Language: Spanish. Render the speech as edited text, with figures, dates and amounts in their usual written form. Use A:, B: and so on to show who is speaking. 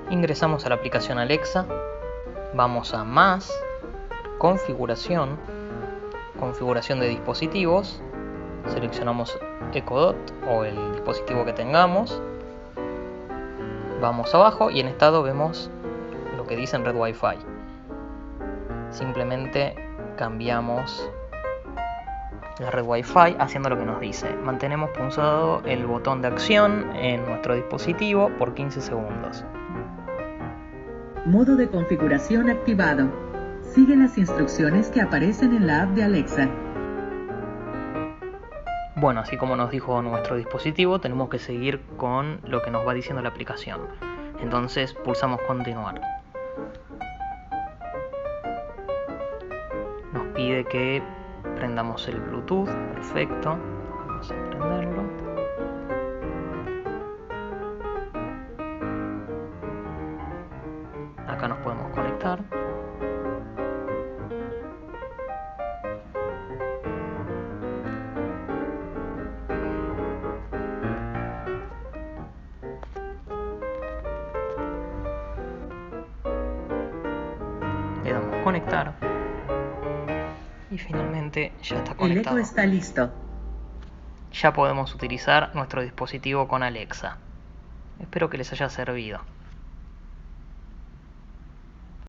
A: Ingresamos a la aplicación Alexa, vamos a Más, Configuración, Configuración de dispositivos, seleccionamos Echo Dot o el dispositivo que tengamos, vamos abajo y en estado vemos lo que dice en red Wi-Fi. Simplemente cambiamos la red Wi-Fi haciendo lo que nos dice. Mantenemos pulsado el botón de acción en nuestro dispositivo por 15 segundos.
B: Modo de configuración activado. Sigue las instrucciones que aparecen en la app de Alexa.
A: Bueno, así como nos dijo nuestro dispositivo, tenemos que seguir con lo que nos va diciendo la aplicación. Entonces pulsamos continuar. Nos pide que prendamos el Bluetooth, perfecto. Vamos a prenderlo. Acá nos podemos conectar. Le damos conectar y finalmente ya está conectado.
B: El Echo está listo.
A: Ya podemos utilizar nuestro dispositivo con Alexa. Espero que les haya servido.